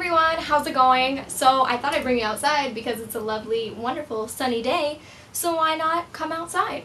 everyone, how's it going? So I thought I'd bring you outside because it's a lovely, wonderful, sunny day, so why not come outside?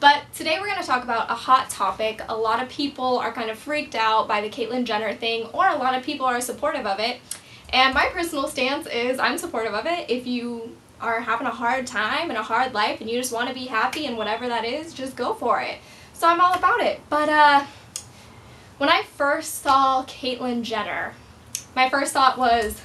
But today we're going to talk about a hot topic. A lot of people are kind of freaked out by the Caitlyn Jenner thing, or a lot of people are supportive of it. And my personal stance is I'm supportive of it. If you are having a hard time and a hard life and you just want to be happy and whatever that is, just go for it. So I'm all about it. But when I first saw Caitlyn Jenner, my first thought was,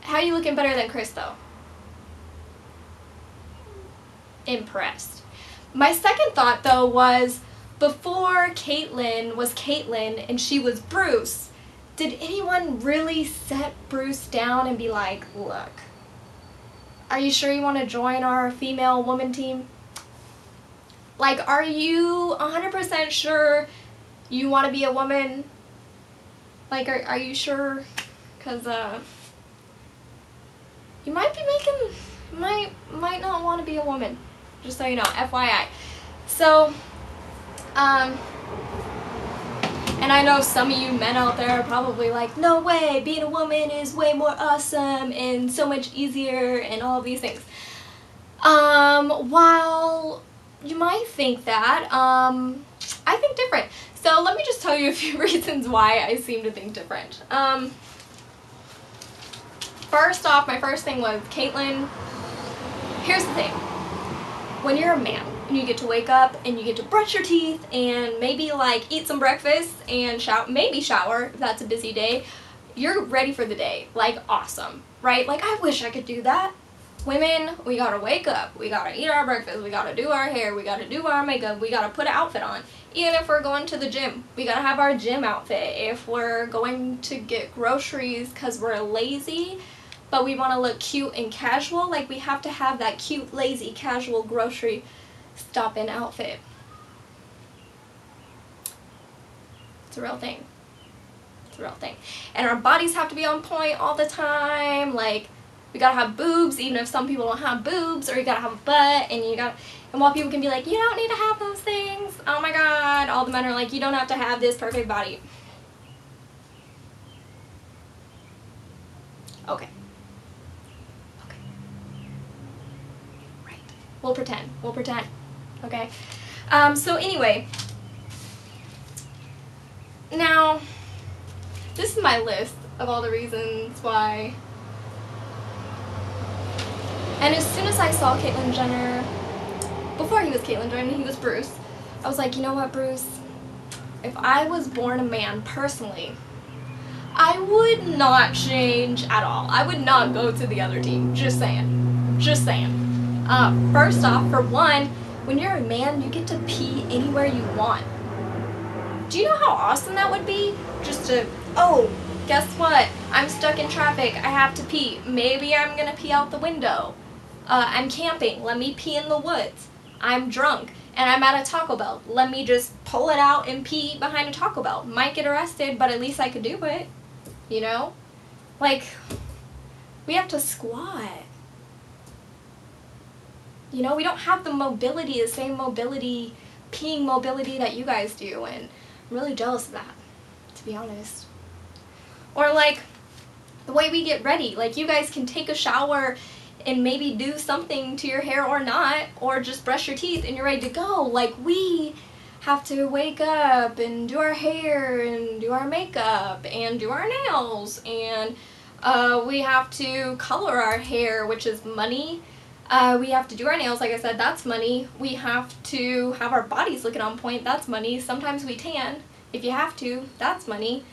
how are you looking better than Chris though? Impressed. My second thought though was, before Caitlyn was Caitlyn and she was Bruce, did anyone really set Bruce down and be like, look, are you sure you want to join our female woman team? Like, are you 100% sure you want to be a woman? Like, are you sure? Because, you might be making, might not want to be a woman. Just so you know, FYI. So, and I know some of you men out there are probably like, no way, being a woman is way more awesome and so much easier and all of these things. While you might think that, I think different. So let me just tell you a few reasons why I seem to think different. First off, my first thing was, Caitlyn, here's the thing. When you're a man and you get to wake up and you get to brush your teeth and maybe like eat some breakfast and maybe shower if that's a busy day, you're ready for the day. Like, awesome, right? Like, I wish I could do that. Women, we gotta wake up, we gotta eat our breakfast, we gotta do our hair, we gotta do our makeup, we gotta put an outfit on. Even if we're going to the gym, we gotta have our gym outfit. If we're going to get groceries because we're lazy, but we want to look cute and casual, like, we have to have that cute, lazy, casual grocery stop-in outfit. It's a real thing. It's a real thing. And our bodies have to be on point all the time. Like, we gotta have boobs, even if some people don't have boobs, or you gotta have a butt, and while people can be like, you don't need to have those things, oh my god, all the men are like, you don't have to have this perfect body. Okay. We'll pretend, okay? So anyway, now, this is my list of all the reasons why, and as soon as I saw Caitlyn Jenner, before he was Caitlyn Jenner, he was Bruce, I was like, you know what, Bruce, if I was born a man, personally, I would not change at all. I would not go to the other team, just saying, just saying. First off, for one, when you're a man, you get to pee anywhere you want. Do you know how awesome that would be? Just to, oh, guess what? I'm stuck in traffic. I have to pee. Maybe I'm gonna pee out the window. I'm camping. Let me pee in the woods. I'm drunk and I'm at a Taco Bell. Let me just pull it out and pee behind a Taco Bell. Might get arrested, but at least I could do it. You know? Like, we have to squat. You know, we don't have the mobility, the same mobility, peeing mobility that you guys do, and I'm really jealous of that, to be honest. Or like, the way we get ready, like, you guys can take a shower and maybe do something to your hair or not, or just brush your teeth and you're ready to go. Like, we have to wake up and do our hair and do our makeup and do our nails, and we have to color our hair, which is money. We have to do our nails, like I said, that's money. We have to have our bodies looking on point, that's money. Sometimes we tan, if you have to, that's money.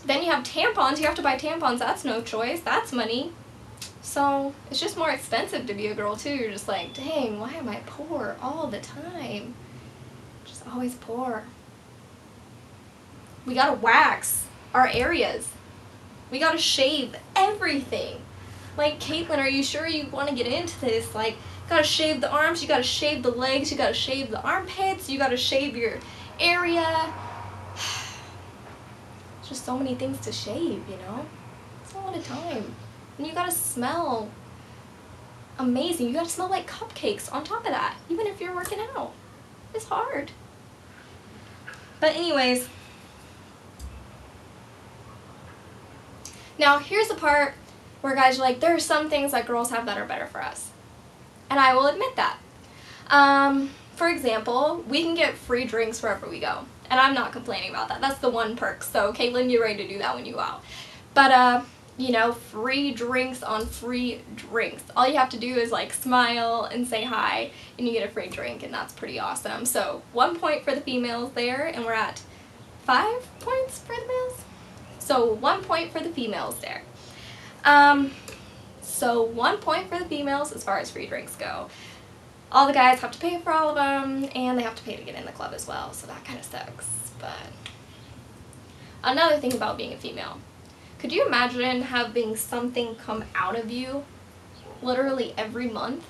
Then you have tampons, you have to buy tampons, that's no choice, that's money. So, it's just more expensive to be a girl too. You're just like, dang, why am I poor all the time? Just always poor. We gotta wax our areas. We gotta shave everything. Like, Caitlyn, are you sure you want to get into this? Like, you gotta shave the arms, you gotta shave the legs, you gotta shave the armpits, you gotta shave your area. It's just so many things to shave, you know? It's a lot of time. And you gotta smell amazing. You gotta smell like cupcakes on top of that, even if you're working out. It's hard. But anyways, Now, here's the part where guys are like, there are some things that girls have that are better for us. And I will admit that. For example, we can get free drinks wherever we go. And I'm not complaining about that. That's the one perk. So, Caitlyn, you're ready to do that when you go out. But, you know, free drinks on free drinks. All you have to do is, like, smile and say hi, and you get a free drink, and that's pretty awesome. So, 1 point for the females there, and we're at 5 points for the males. So, 1 point for the females there. So 1 point for the females as far as free drinks go. All the guys have to pay for all of them, and they have to pay to get in the club as well, so that kind of sucks. But another thing about being a female, could you imagine having something come out of you literally every month?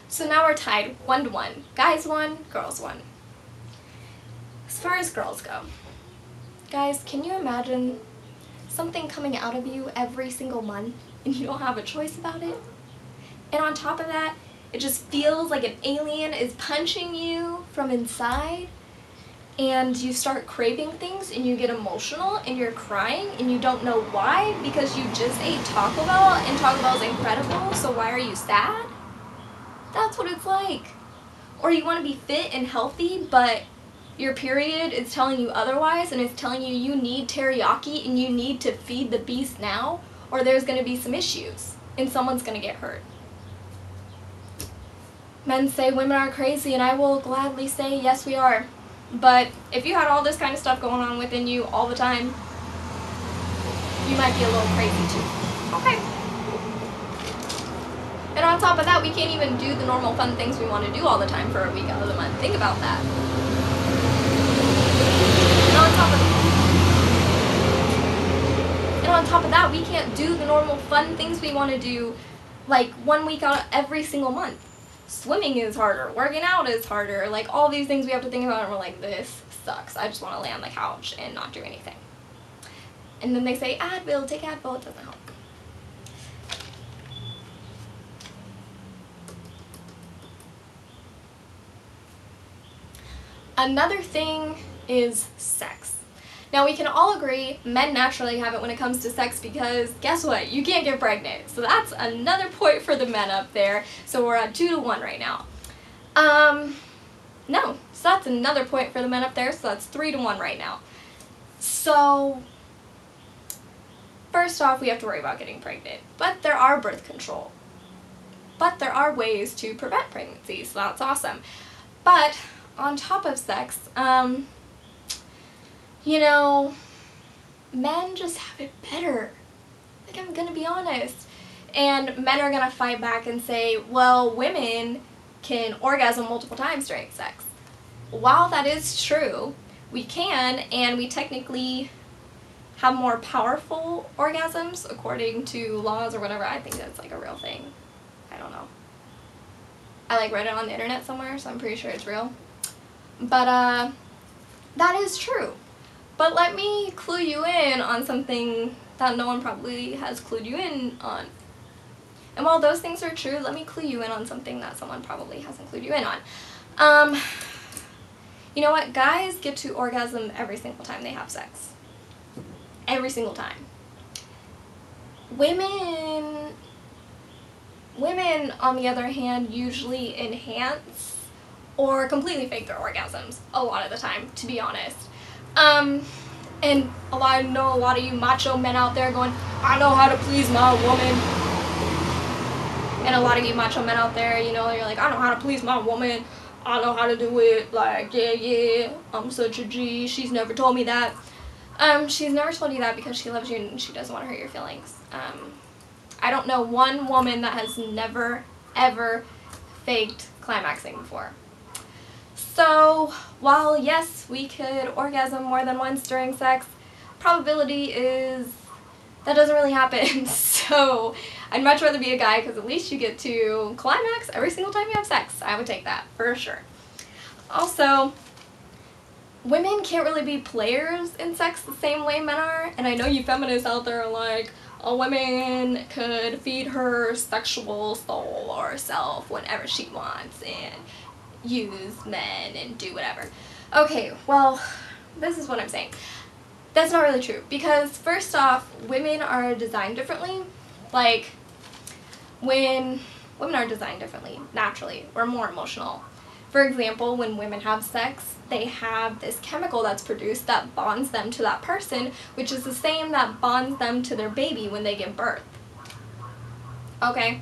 So now we're tied 1-1. Guys 1, girls 1. As far as girls go, guys, can you imagine something coming out of you every single month and you don't have a choice about it? And on top of that, it just feels like an alien is punching you from inside, and you start craving things and you get emotional and you're crying and you don't know why, because you just ate Taco Bell and Taco Bell's incredible, so why are you sad? That's what it's like. Or you want to be fit and healthy, but your period is telling you otherwise, and it's telling you you need teriyaki and you need to feed the beast now, or there's going to be some issues and someone's going to get hurt. Men say women are crazy, and I will gladly say yes, we are. But if you had all this kind of stuff going on within you all the time, you might be a little crazy too. Okay. And on top of that, we can't even do the normal fun things we want to do all the time for a week out of the month. Think about that. And on top of that, we can't do the normal fun things we want to do like 1 week out every single month. Swimming is harder, working out is harder, like all these things we have to think about, and we're like, this sucks. I just want to lay on the couch and not do anything. And then they say, Advil, take Advil, it doesn't help. Another thing is sex. Now, we can all agree men naturally have it when it comes to sex, because guess what? You can't get pregnant. So that's another point for the men up there. So we're at 2-1 right now. No. So that's another point for the men up there. So that's 3-1 right now. So first off, we have to worry about getting pregnant. But there are birth control. But there are ways to prevent pregnancy. So that's awesome. But on top of sex, you know, men just have it better. Like, I'm gonna be honest. And men are gonna fight back and say, well, women can orgasm multiple times during sex. While that is true, we can, and we technically have more powerful orgasms according to laws or whatever. I think that's like a real thing. I don't know. I like read it on the internet somewhere, so I'm pretty sure it's real. But that is true. But let me clue you in on something that no one probably has clued you in on. And while those things are true, let me clue you in on something that someone probably hasn't clued you in on. You know what? Guys get to orgasm every single time they have sex. Every single time. Women, on the other hand, usually enhance or completely fake their orgasms a lot of the time, to be honest. And I know a lot of you macho men out there going, I know how to please my woman. And a lot of you macho men out there, you know, you're like, I know how to please my woman. I know how to do it. Like, yeah, I'm such a G. She's never told me that. She's never told you that because she loves you and she doesn't want to hurt your feelings. I don't know one woman that has never, ever faked climaxing before. So, while yes, we could orgasm more than once during sex, probability is that doesn't really happen. So, I'd much rather be a guy, because at least you get to climax every single time you have sex. I would take that, for sure. Also, women can't really be players in sex the same way men are, and I know you feminists out there are like, a woman could feed her sexual soul or self whenever she wants and use men and do whatever. Okay, well, this is what I'm saying. That's not really true, because first off, women are designed differently. Like, when women are designed differently, naturally, we're more emotional. For example, when women have sex, they have this chemical that's produced that bonds them to that person, which is the same that bonds them to their baby when they give birth. Okay?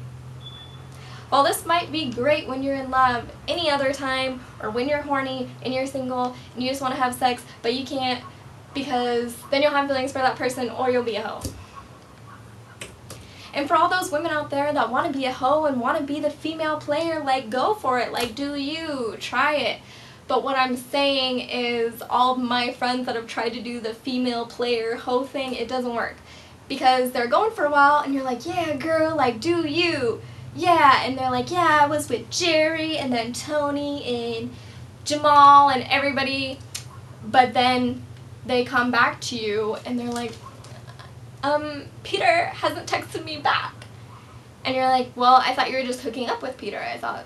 While this might be great when you're in love, any other time, or when you're horny and you're single and you just want to have sex, but you can't, because then you'll have feelings for that person or you'll be a hoe. And for all those women out there that want to be a hoe and want to be the female player, like, go for it. Like, do you. Try it. But what I'm saying is, all of my friends that have tried to do the female player hoe thing, it doesn't work. Because they're going for a while and you're like, yeah, girl, like, do you. Yeah. And they're like, yeah, I was with Jerry and then Tony and Jamal and everybody. But then they come back to you and they're like, Peter hasn't texted me back. And you're like, well, I thought you were just hooking up with Peter. I thought,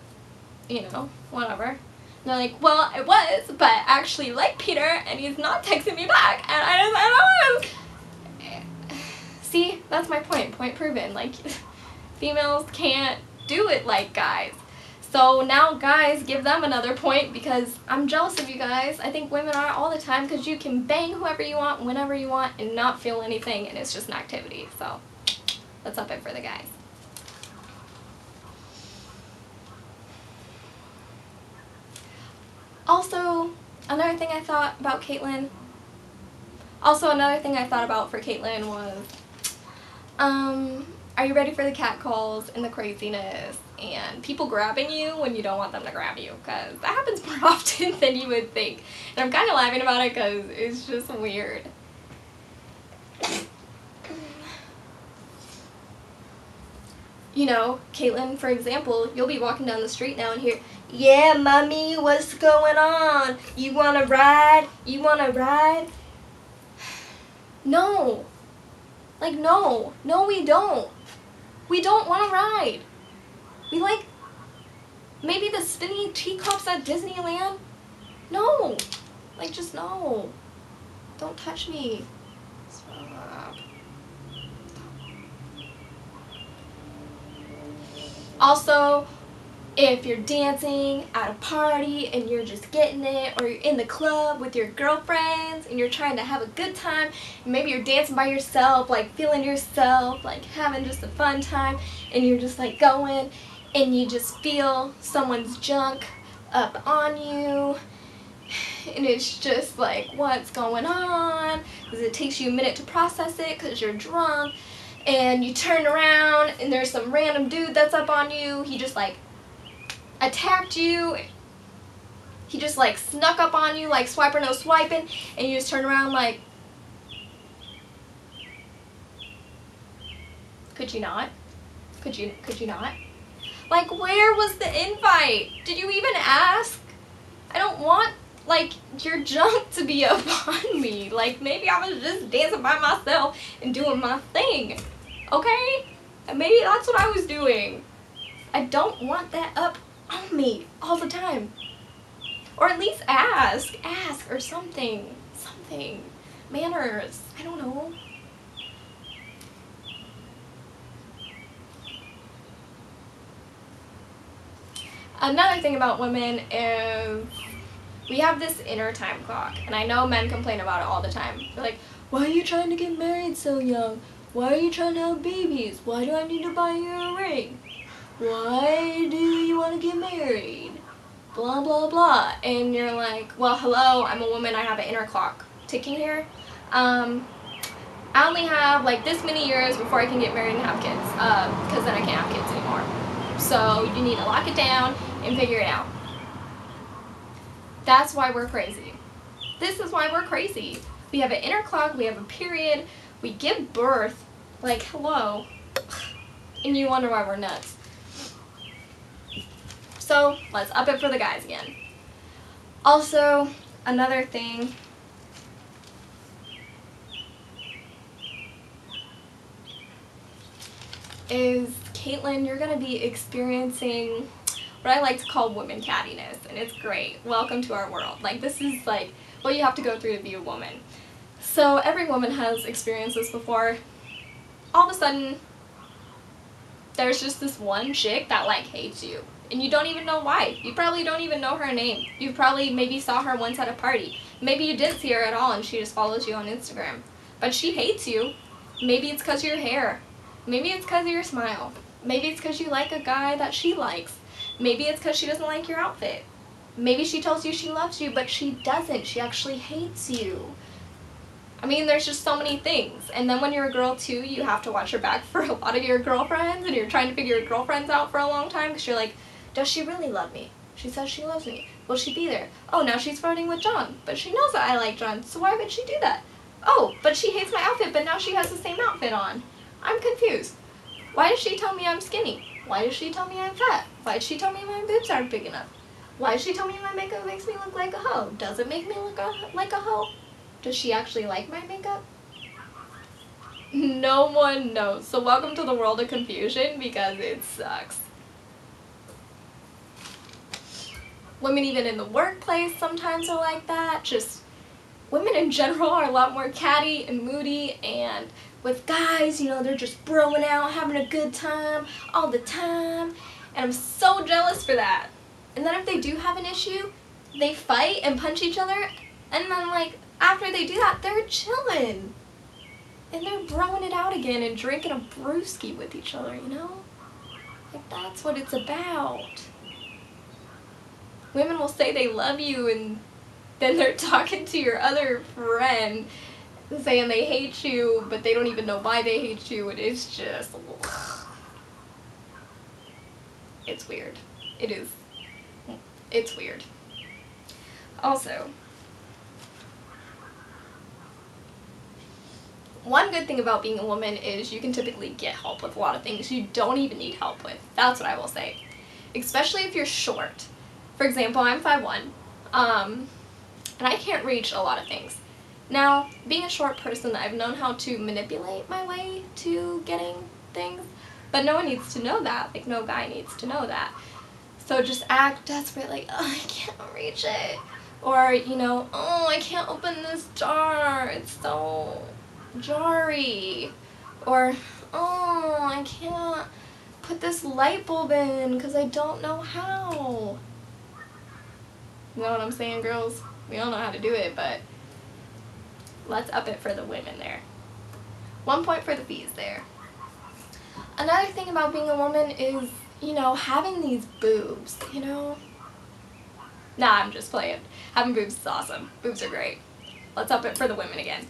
you know, whatever. And they're like, well, I was, but I actually like Peter and he's not texting me back. And I don't know. See, that's my point. Point proven. Like, females can't do it like guys. So now guys, give them another point, because I'm jealous of you guys. I think women are all the time, because you can bang whoever you want, whenever you want, and not feel anything, and it's just an activity. So let's up it for the guys. Also, another thing I thought about for Caitlyn was, are you ready for the catcalls and the craziness and people grabbing you when you don't want them to grab you? Because that happens more often than you would think. And I'm kind of laughing about it because it's just weird. You know, Caitlyn, for example, you'll be walking down the street now and hear, yeah, mommy, what's going on? You want to ride? You want to ride? No. Like, no. No, we don't. We don't want to ride. We like maybe the spinny teacups at Disneyland. No. Like, just no. Don't touch me. Stop. Also, if you're dancing at a party and you're just getting it, or you're in the club with your girlfriends and you're trying to have a good time, and maybe you're dancing by yourself, like feeling yourself, like having just a fun time, and you're just like going, and you just feel someone's junk up on you, and it's just like, what's going on? Because it takes you a minute to process it because you're drunk, and you turn around and there's some random dude that's up on you. He just like attacked you. He just like snuck up on you like swiper no swiping, and you just turn around like, could you not? Could you not? Like, where was the invite? Did you even ask? I don't want like your junk to be up on me. Like, maybe I was just dancing by myself and doing my thing. Okay? And maybe that's what I was doing. I don't want that up on me all the time. Or at least ask or something. Manners. I don't know. Another thing about women is we have this inner time clock, and I know men complain about it all the time. They're like, why are you trying to get married so young? Why are you trying to have babies? Why do I need to buy you a ring? Why do you want to get married? Blah, blah, blah. And you're like, well, hello, I'm a woman, I have an inner clock ticking here. I only have like this many years before I can get married and have kids, because then I can't have kids anymore. So you need to lock it down and figure it out. That's why we're crazy. This is why we're crazy. We have an inner clock, we have a period, we give birth, like, hello, and you wonder why we're nuts. So let's up it for the guys again. Also, another thing is, Caitlyn, you're going to be experiencing what I like to call woman cattiness, and it's great. Welcome to our world. Like, this is like what you have to go through to be a woman. So every woman has experienced this before. All of a sudden, there's just this one chick that like hates you, and you don't even know why. You probably don't even know her name. You probably maybe saw her once at a party. Maybe you didn't see her at all and she just follows you on Instagram. But she hates you. Maybe it's because of your hair. Maybe it's because of your smile. Maybe it's because you like a guy that she likes. Maybe it's because she doesn't like your outfit. Maybe she tells you she loves you, but she doesn't. She actually hates you. I mean, there's just so many things. And then when you're a girl too, you have to watch your back for a lot of your girlfriends, and you're trying to figure your girlfriends out for a long time because you're like, does she really love me? She says she loves me. Will she be there? Oh, now she's flirting with John, but she knows that I like John, so why would she do that? Oh, but she hates my outfit, but now she has the same outfit on. I'm confused. Why does she tell me I'm skinny? Why does she tell me I'm fat? Why does she tell me my boobs aren't big enough? Why does she tell me my makeup makes me look like a hoe? Does it make me look like a hoe? Does she actually like my makeup? No one knows. So welcome to the world of confusion, because it sucks. Women even in the workplace sometimes are like that. Just women in general are a lot more catty and moody, and with guys, you know, they're just broing out, having a good time all the time, and I'm so jealous for that. And then if they do have an issue, they fight and punch each other, and then like after they do that, they're chilling. And they're broing it out again and drinking a brewski with each other, you know? Like, that's what it's about. Women will say they love you, and then they're talking to your other friend saying they hate you, but they don't even know why they hate you, and it's just, ugh. It's weird. It is. It's weird. Also, one good thing about being a woman is you can typically get help with a lot of things you don't even need help with. That's what I will say. Especially if you're short. For example, I'm 5'1", and I can't reach a lot of things. Now, being a short person, I've known how to manipulate my way to getting things, but no one needs to know that. Like, no guy needs to know that. So just act desperate, like, oh, I can't reach it. Or, you know, oh, I can't open this jar. It's so jarry. Or, oh, I can't put this light bulb in because I don't know how. You know what I'm saying, girls? We all know how to do it, but let's up it for the women there. 1 point for the fees there. Another thing about being a woman is, you know, having these boobs, you know? Nah, I'm just playing. Having boobs is awesome. Boobs are great. Let's up it for the women again.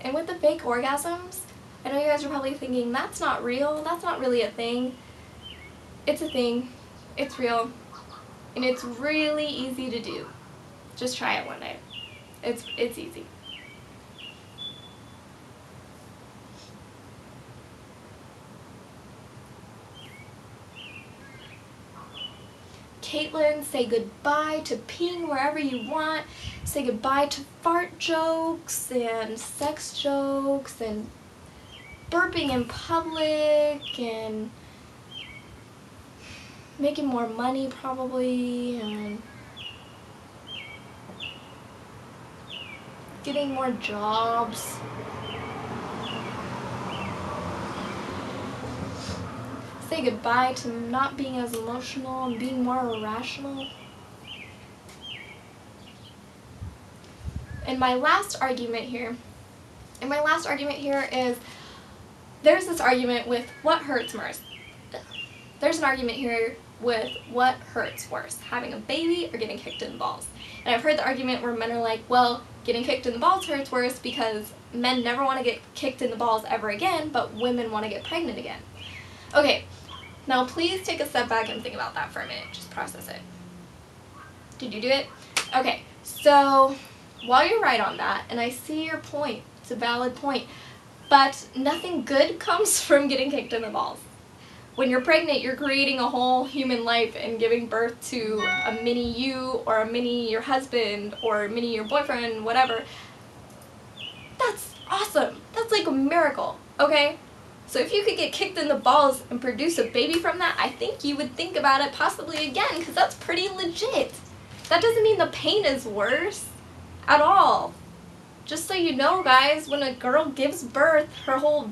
And with the fake orgasms, I know you guys are probably thinking, that's not real, that's not really a thing. It's a thing, it's real, and it's really easy to do. Just try it one day. It's easy. Caitlyn, say goodbye to peeing wherever you want. Say goodbye to fart jokes and sex jokes and burping in public and making more money probably and getting more jobs. Say goodbye to not being as emotional and being more irrational. And my last argument here is, there's this argument with what hurts worse. There's an argument here with what hurts worse, having a baby or getting kicked in the balls. And I've heard the argument where men are like, well, getting kicked in the balls hurts worse because men never want to get kicked in the balls ever again, but women want to get pregnant again. Okay, now please take a step back and think about that for a minute. Just process it. Did you do it? Okay, so while you're right on that, and I see your point, it's a valid point, but nothing good comes from getting kicked in the balls. When you're pregnant, you're creating a whole human life and giving birth to a mini you or a mini your husband or a mini your boyfriend, whatever. awesome. That's like a miracle, okay? So if you could get kicked in the balls and produce a baby from that, I think you would think about it possibly again, because that's pretty legit. That doesn't mean the pain is worse at all. Just so you know, guys, when a girl gives birth, her whole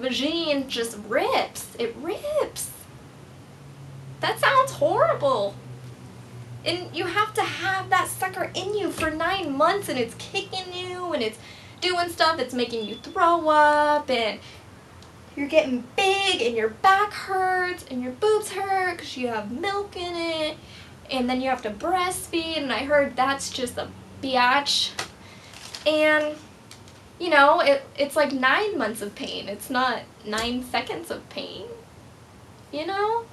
vagine just rips. It rips. That sounds horrible. And you have to have that sucker in you for 9 months, and it's kicking you, and it's doing stuff, it's making you throw up, and you're getting big, and your back hurts, and your boobs hurt because you have milk in it, and then you have to breastfeed, and I heard that's just a biatch. And, you know, it's like 9 months of pain. It's not 9 seconds of pain, you know?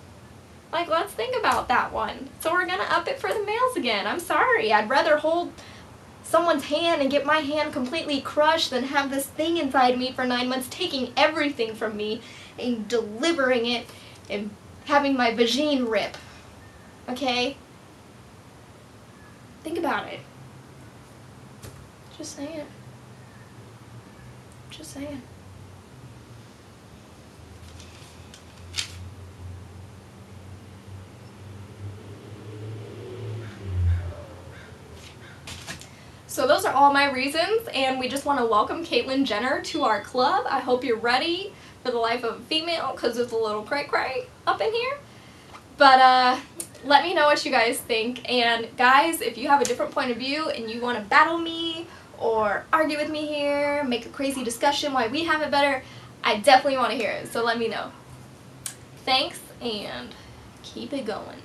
Like, let's think about that one. So we're gonna up it for the males again. I'm sorry. I'd rather hold someone's hand and get my hand completely crushed than have this thing inside me for 9 months taking everything from me and delivering it and having my vagine rip. Okay? Think about it. Just saying. Just saying. So those are all my reasons, and we just want to welcome Caitlyn Jenner to our club. I hope you're ready for the life of a female, because there's a little cray-cray up in here. But let me know what you guys think, and guys, if you have a different point of view and you want to battle me or argue with me here, make a crazy discussion why we have it better, I definitely want to hear it, so let me know. Thanks, and keep it going.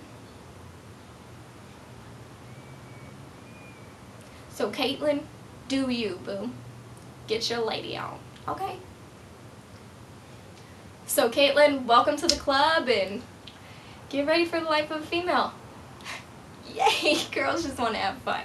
So Caitlyn, do you, boo. Get your lady out, okay? So Caitlyn, welcome to the club, and get ready for the life of a female. Yay, girls just want to have fun.